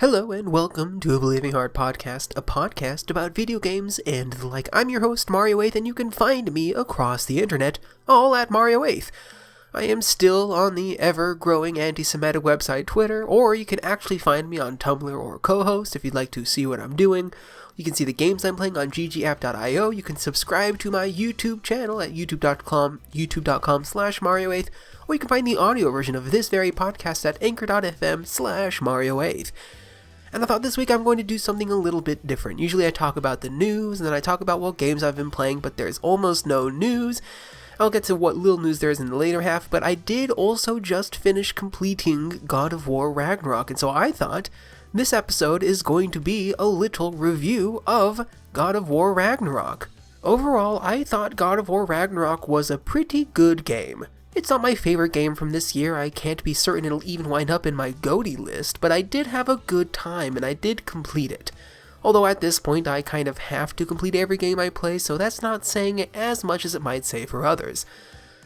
Hello and welcome to a Believing Heart podcast, a podcast about video games and the like. I'm your host, Mario 8th, and you can find me across the internet, all at Mario 8th. I am still on the ever-growing anti-Semitic website Twitter, or you can actually find me on Tumblr or co-host if you'd like to see what I'm doing. You can see the games I'm playing on ggapp.io. You can subscribe to my YouTube channel at youtube.com/Mario8th, or you can find the audio version of this very podcast at anchor.fm/Mario8th. And I thought this week I'm going to do something a little bit different. Usually I talk about the news, and then I talk about what games I've been playing, but there's almost no news. I'll get to what little news there is in the later half, but I did also just finish completing God of War Ragnarok, and so I thought this episode is going to be a little review of God of War Ragnarok. Overall, I thought God of War Ragnarok was a pretty good game. It's not my favorite game from this year. I can't be certain it'll even wind up in my GOTY list, but I did have a good time and I did complete it. Although at this point I kind of have to complete every game I play, so that's not saying as much as it might say for others.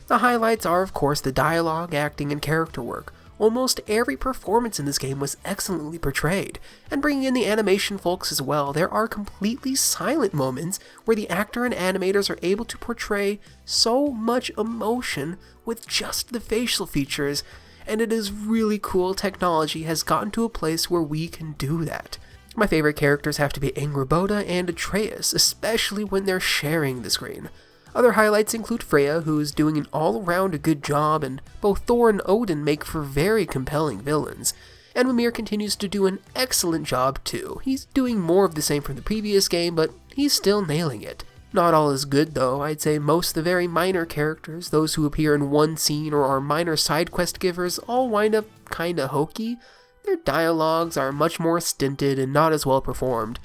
The highlights are of course the dialogue, acting, and character work. Almost every performance in this game was excellently portrayed, and bringing in the animation folks as well, there are completely silent moments where the actor and animators are able to portray so much emotion with just the facial features, and it is really cool technology has gotten to a place where we can do that. My favorite characters have to be Angrboda and Atreus, especially when they're sharing the screen. Other highlights include Freya, who is doing an all-around good job, and both Thor and Odin make for very compelling villains. And Mimir continues to do an excellent job too. He's doing more of the same from the previous game, but he's still nailing it. Not all is good though. I'd say most of the very minor characters, those who appear in one scene or are minor side quest givers, all wind up kinda hokey. Their dialogues are much more stinted and not as well performed.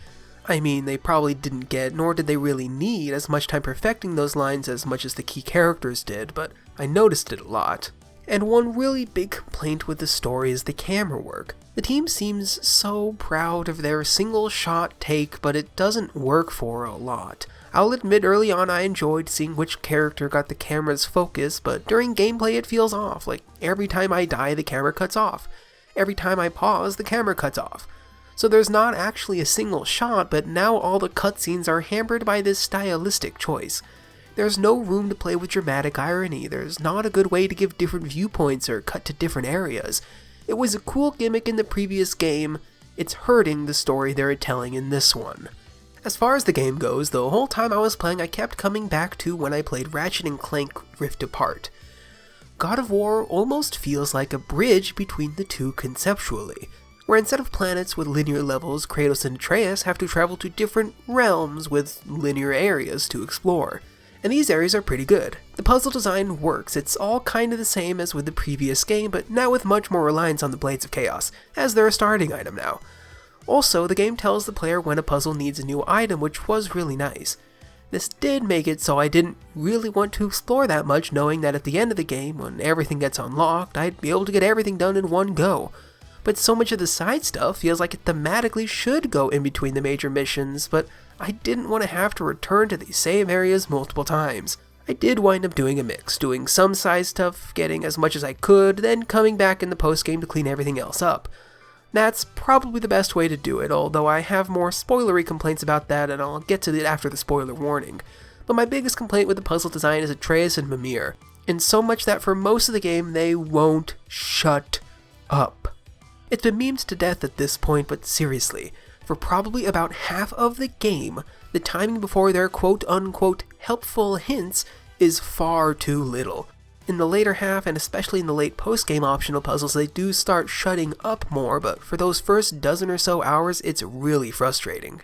I mean, they probably didn't get, nor did they really need, as much time perfecting those lines as much as the key characters did, but I noticed it a lot. And one really big complaint with the story is the camera work. The team seems so proud of their single-shot take, but it doesn't work for a lot. I'll admit early on I enjoyed seeing which character got the camera's focus, but during gameplay it feels off. Like, every time I die, the camera cuts off. Every time I pause, the camera cuts off. So there's not actually a single shot, but now all the cutscenes are hampered by this stylistic choice. There's no room to play with dramatic irony, there's not a good way to give different viewpoints or cut to different areas. It was a cool gimmick in the previous game, it's hurting the story they're telling in this one. As far as the game goes, the whole time I was playing I kept coming back to when I played Ratchet & Clank Rift Apart. God of War almost feels like a bridge between the two conceptually, where instead of planets with linear levels, Kratos and Atreus have to travel to different realms with linear areas to explore. And these areas are pretty good. The puzzle design works, it's all kind of the same as with the previous game, but now with much more reliance on the Blades of Chaos, as they're a starting item now. Also, the game tells the player when a puzzle needs a new item, which was really nice. This did make it so I didn't really want to explore that much, knowing that at the end of the game, when everything gets unlocked, I'd be able to get everything done in one go. But so much of the side stuff feels like it thematically should go in between the major missions, but I didn't want to have to return to these same areas multiple times. I did wind up doing a mix, doing some side stuff, getting as much as I could, then coming back in the post-game to clean everything else up. That's probably the best way to do it, although I have more spoilery complaints about that and I'll get to it after the spoiler warning. But my biggest complaint with the puzzle design is Atreus and Mimir, and so much that for most of the game they won't shut up. It's been memed to death at this point, but seriously, for probably about half of the game, the timing before their quote-unquote helpful hints is far too little. In the later half, and especially in the late post-game optional puzzles, they do start shutting up more, but for those first dozen or so hours, it's really frustrating.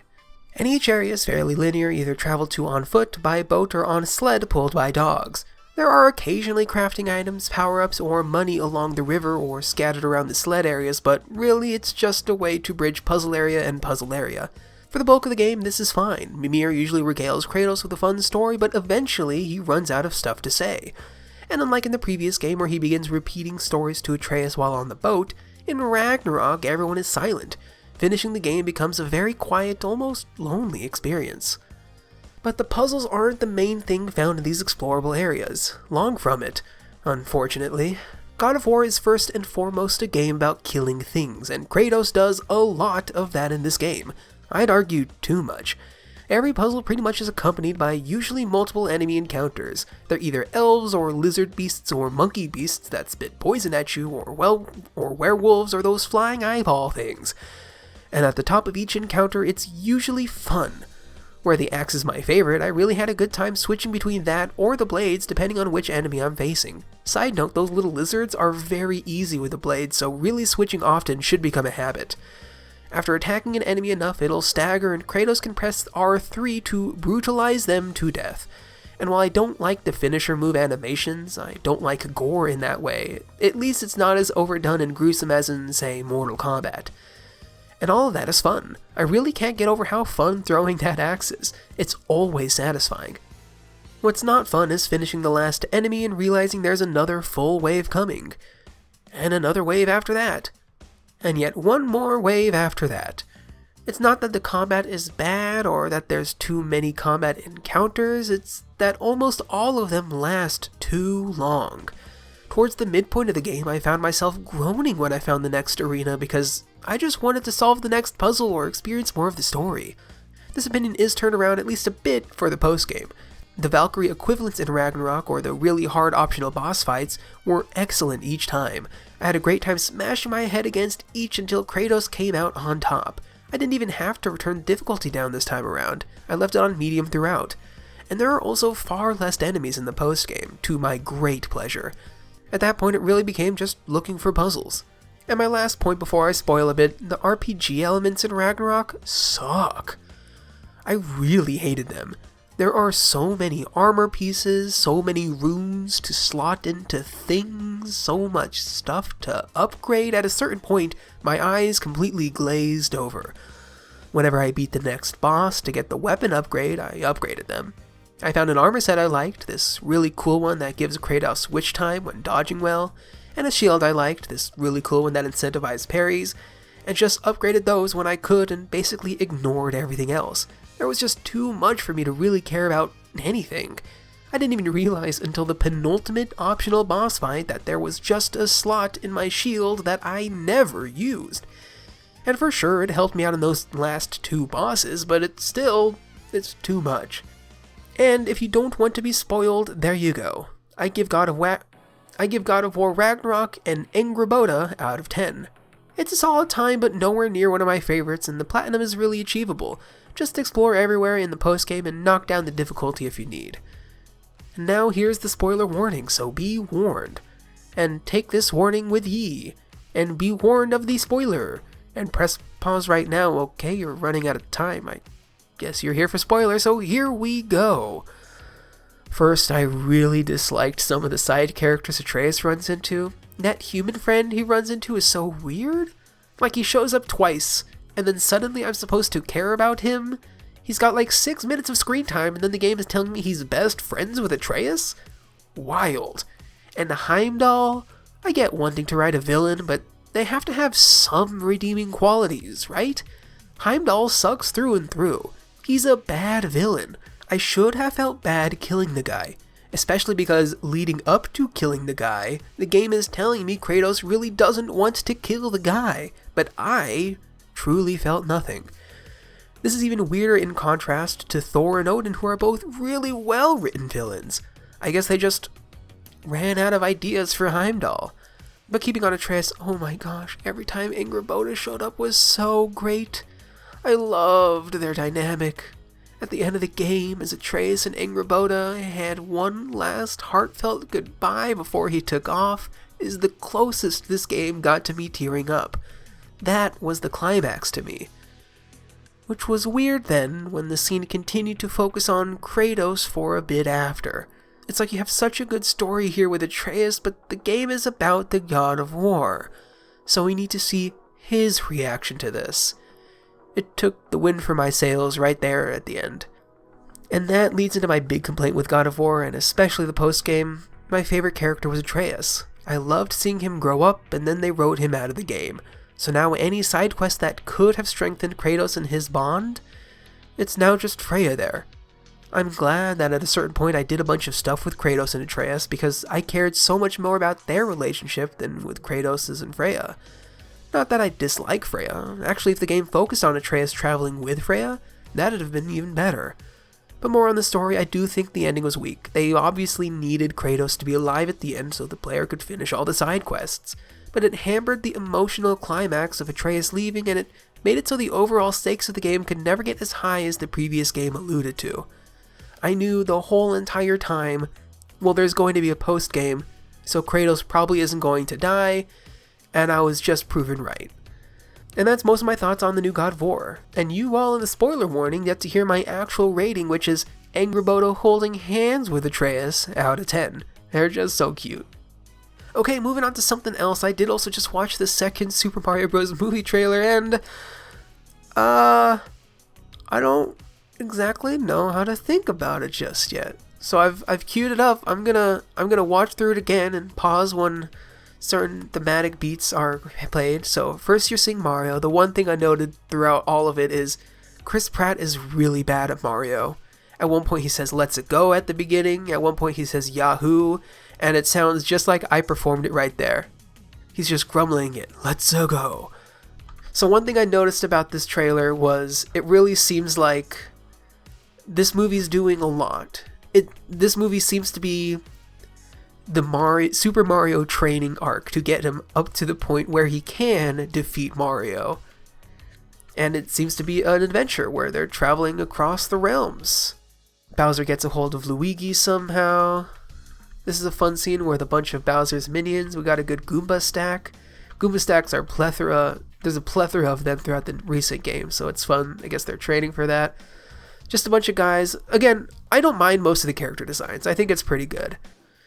And each area is fairly linear, either traveled to on foot, by boat, or on a sled pulled by dogs. There are occasionally crafting items, power-ups, or money along the river or scattered around the sled areas, but really it's just a way to bridge puzzle area and puzzle area. For the bulk of the game, this is fine. Mimir usually regales Kratos with a fun story, but eventually he runs out of stuff to say. And unlike in the previous game where he begins repeating stories to Atreus while on the boat, in Ragnarok everyone is silent. Finishing the game becomes a very quiet, almost lonely experience. But the puzzles aren't the main thing found in these explorable areas. Long from it, unfortunately. God of War is first and foremost a game about killing things, and Kratos does a lot of that in this game. I'd argue too much. Every puzzle pretty much is accompanied by usually multiple enemy encounters. They're either elves or lizard beasts or monkey beasts that spit poison at you, or werewolves or those flying eyeball things. And at the top of each encounter, it's usually fun. Where the axe is my favorite, I really had a good time switching between that or the blades depending on which enemy I'm facing. Side note, those little lizards are very easy with the blades, so really switching often should become a habit. After attacking an enemy enough, it'll stagger and Kratos can press R3 to brutalize them to death. And while I don't like the finisher move animations, I don't like gore in that way, at least it's not as overdone and gruesome as in, say, Mortal Kombat. And all of that is fun. I really can't get over how fun throwing that axe is. It's always satisfying. What's not fun is finishing the last enemy and realizing there's another full wave coming. And another wave after that. And yet one more wave after that. It's not that the combat is bad or that there's too many combat encounters, it's that almost all of them last too long. Towards the midpoint of the game, I found myself groaning when I found the next arena because I just wanted to solve the next puzzle or experience more of the story. This opinion is turned around at least a bit for the postgame. The Valkyrie equivalents in Ragnarok, or the really hard optional boss fights, were excellent each time. I had a great time smashing my head against each until Kratos came out on top. I didn't even have to return difficulty down this time around. I left it on medium throughout. And there are also far less enemies in the postgame, to my great pleasure. At that point, it really became just looking for puzzles. And my last point before I spoil a bit, the RPG elements in Ragnarok suck. I really hated them. There are so many armor pieces, so many runes to slot into things, so much stuff to upgrade. At a certain point, my eyes completely glazed over. Whenever I beat the next boss to get the weapon upgrade, I upgraded them. I found an armor set I liked, this really cool one that gives Kratos switch time when dodging well, and a shield I liked, this really cool one that incentivized parries, and just upgraded those when I could and basically ignored everything else. There was just too much for me to really care about anything. I didn't even realize until the penultimate optional boss fight that there was just a slot in my shield that I never used. And for sure it helped me out in those last two bosses, but it's too much. And if you don't want to be spoiled, there you go. I give God of War Ragnarok an Angrboda out of 10. It's a solid time, but nowhere near one of my favorites, and the platinum is really achievable. Just explore everywhere in the postgame and knock down the difficulty if you need. And now here's the spoiler warning, so be warned. And take this warning with ye. And be warned of the spoiler. And press pause right now. Okay, you're running out of time. I guess you're here for spoilers, so here we go. First, I really disliked some of the side characters Atreus runs into. That human friend he runs into is so weird. Like, he shows up twice, and then suddenly I'm supposed to care about him? He's got like 6 minutes of screen time, and then the game is telling me he's best friends with Atreus? Wild. And Heimdall? I get wanting to write a villain, but they have to have some redeeming qualities, right? Heimdall sucks through and through. He's a bad villain. I should have felt bad killing the guy. Especially because leading up to killing the guy, the game is telling me Kratos really doesn't want to kill the guy, but I truly felt nothing. This is even weirder in contrast to Thor and Odin, who are both really well-written villains. I guess they just ran out of ideas for Heimdall. But keeping on Atreus, oh my gosh, every time Angrboda showed up was so great. I loved their dynamic. At the end of the game, as Atreus and Angrboda had one last heartfelt goodbye before he took off, is the closest this game got to me tearing up. That was the climax to me. Which was weird then, when the scene continued to focus on Kratos for a bit after. It's like you have such a good story here with Atreus, but the game is about the God of War. So we need to see his reaction to this. It took the wind from my sails right there at the end. And that leads into my big complaint with God of War, and especially the post-game. My favorite character was Atreus. I loved seeing him grow up, and then they wrote him out of the game. So now any side quest that could have strengthened Kratos and his bond, it's now just Freya there. I'm glad that at a certain point I did a bunch of stuff with Kratos and Atreus because I cared so much more about their relationship than with Kratos' and Freya. Not that I dislike Freya. Actually, if the game focused on Atreus traveling with Freya, that'd have been even better. But more on the story, I do think the ending was weak. They obviously needed Kratos to be alive at the end so the player could finish all the side quests. But it hampered the emotional climax of Atreus leaving, and it made it so the overall stakes of the game could never get as high as the previous game alluded to. I knew the whole entire time, well, there's going to be a post-game, so Kratos probably isn't going to die, and I was just proven right. And that's most of my thoughts on the new God of War. And you all in the spoiler warning get to hear my actual rating, which is Angrboda holding hands with Atreus out of 10. They're just so cute. Okay, moving on to something else. I did also just watch the second Super Mario Bros. Movie trailer, and I don't exactly know how to think about it just yet. So I've queued it up. I'm gonna watch through it again and pause when certain thematic beats are played. So first you're seeing Mario. The one thing I noted throughout all of it is Chris Pratt is really bad at Mario. At one point he says "let's it go" at the beginning. At one point he says "Yahoo!" and it sounds just like I performed it right there. He's just grumbling it, "let's go." So one thing I noticed about this trailer was it really seems like this movie's doing a lot. This movie seems to be the Super Mario training arc to get him up to the point where he can defeat Mario. And it seems to be an adventure where they're traveling across the realms. Bowser gets a hold of Luigi somehow. This is a fun scene with a bunch of Bowser's minions. We got a good Goomba stack. Goomba stacks are there's a plethora of them throughout the recent games, so it's fun. I guess they're training for that. Just a bunch of guys. Again, I don't mind most of the character designs. I think it's pretty good.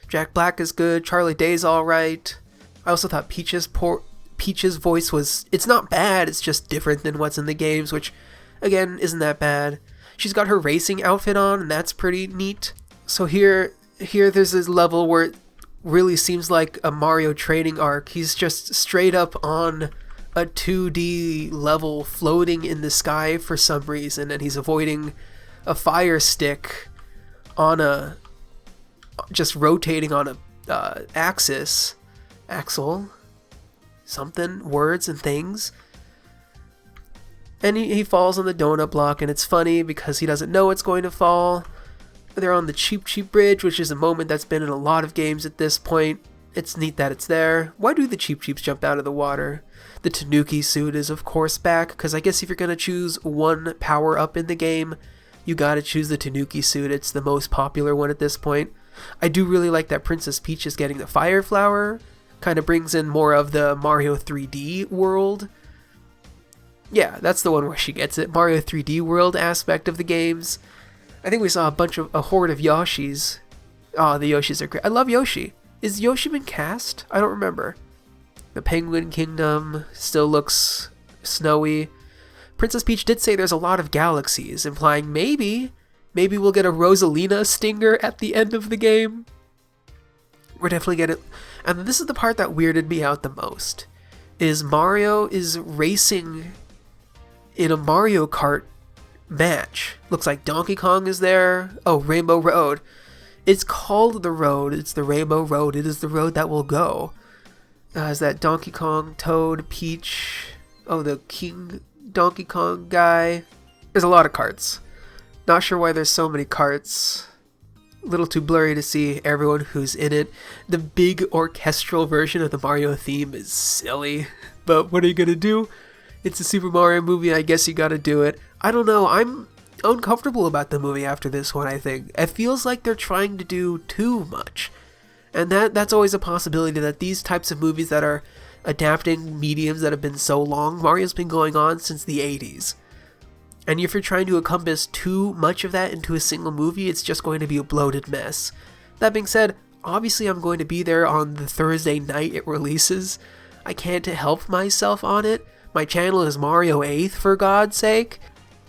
Jack Black is good. Charlie Day's alright. I also thought Peach's voice was... It's not bad, it's just different than what's in the games, which, again, isn't that bad. She's got her racing outfit on, and that's pretty neat. So here there's this level where it really seems like a Mario training arc. He's just straight up on a 2D level floating in the sky for some reason, and he's avoiding a fire stick on just rotating on a axle, something, words and things. And he falls on the donut block, and it's funny because he doesn't know it's going to fall. They're on the Cheep Bridge, which is a moment that's been in a lot of games at this point. It's neat that it's there. Why do the Cheeps jump out of the water? The Tanuki suit is of course back, because I guess if you're going to choose one power-up in the game, you gotta choose the Tanuki suit. It's the most popular one at this point. I do really like that Princess Peach is getting the Fire Flower. Kind of brings in more of the Mario 3D world. Yeah, that's the one where she gets it. Mario 3D world aspect of the games. I think we saw a horde of Yoshis. Oh, the Yoshis are great. I love Yoshi. Is Yoshi been cast? I don't remember. The Penguin Kingdom still looks snowy. Princess Peach did say there's a lot of galaxies, implying maybe we'll get a Rosalina stinger at the end of the game. We're definitely getting... And this is the part that weirded me out the most. Is Mario is racing in a Mario Kart match. Looks like Donkey Kong is there. Oh, Rainbow Road. It's called the road. It's the Rainbow Road. It is the road that will go. Is that Donkey Kong, Toad, Peach? Oh, the King Donkey Kong guy. There's a lot of carts. Not sure why there's so many carts. A little too blurry to see everyone who's in it. The big orchestral version of the Mario theme is silly. But what are you gonna do? It's a Super Mario movie, I guess you gotta do it. I don't know, I'm uncomfortable about the movie after this one, I think. It feels like they're trying to do too much. And that's always a possibility, that these types of movies that are adapting mediums that have been so long, Mario's been going on since the 80s. And if you're trying to encompass too much of that into a single movie, it's just going to be a bloated mess. That being said, obviously I'm going to be there on the Thursday night it releases. I can't help myself on it. My channel is Mario 8th, for God's sake.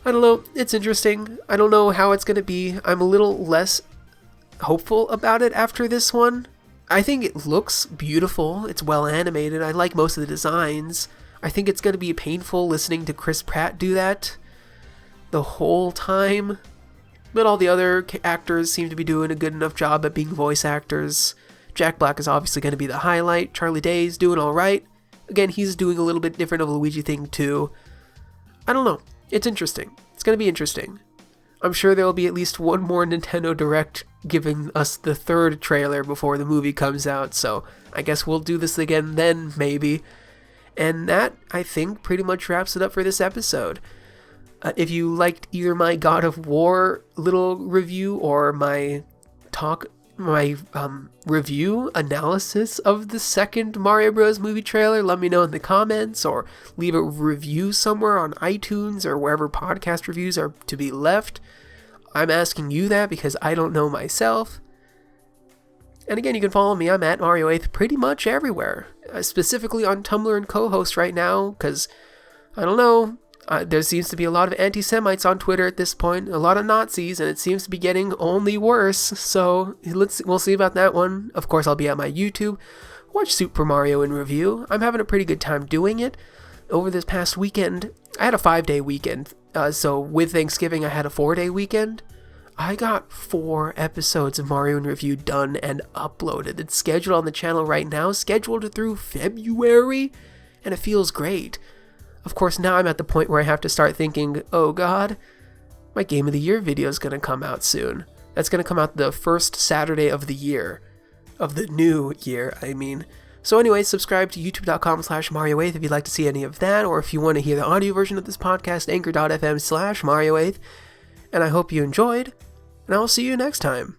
I don't know, it's interesting. I don't know how it's going to be. I'm a little less hopeful about it after this one. I think it looks beautiful. It's well animated. I like most of the designs. I think it's going to be painful listening to Chris Pratt do that the whole time. But all the other actors seem to be doing a good enough job at being voice actors. Jack Black is obviously going to be the highlight. Charlie Day's doing alright. Again, he's doing a little bit different of a Luigi thing too. I don't know. It's interesting. It's going to be interesting. I'm sure there will be at least one more Nintendo Direct giving us the third trailer before the movie comes out, so I guess we'll do this again then, maybe. And that, I think, pretty much wraps it up for this episode. If you liked either my God of War little review or my review analysis of the second Mario Bros. Movie trailer, let me know in the comments, or leave a review somewhere on iTunes or wherever podcast reviews are to be left. I'm asking you that because I don't know myself. And again, you can follow me. I'm at Mario8th pretty much everywhere, specifically on Tumblr and co-host right now, because, I don't know, there seems to be a lot of anti-Semites on Twitter at this point, a lot of Nazis, and it seems to be getting only worse, so we'll see about that one. Of course, I'll be at my YouTube. Watch Super Mario in review. I'm having a pretty good time doing it. Over this past weekend, I had a 5-day weekend, so with Thanksgiving, I had a 4-day weekend. I got 4 episodes of Mario in Review done and uploaded. It's scheduled on the channel right now, scheduled through February, and it feels great. Of course, now I'm at the point where I have to start thinking, oh god, my Game of the Year video is going to come out soon. That's going to come out the first Saturday of the year. Of the new year, I mean. So anyway, subscribe to youtube.com/Mario8th if you'd like to see any of that, or if you want to hear the audio version of this podcast, anchor.fm/Mario8th. And I hope you enjoyed, and I'll see you next time.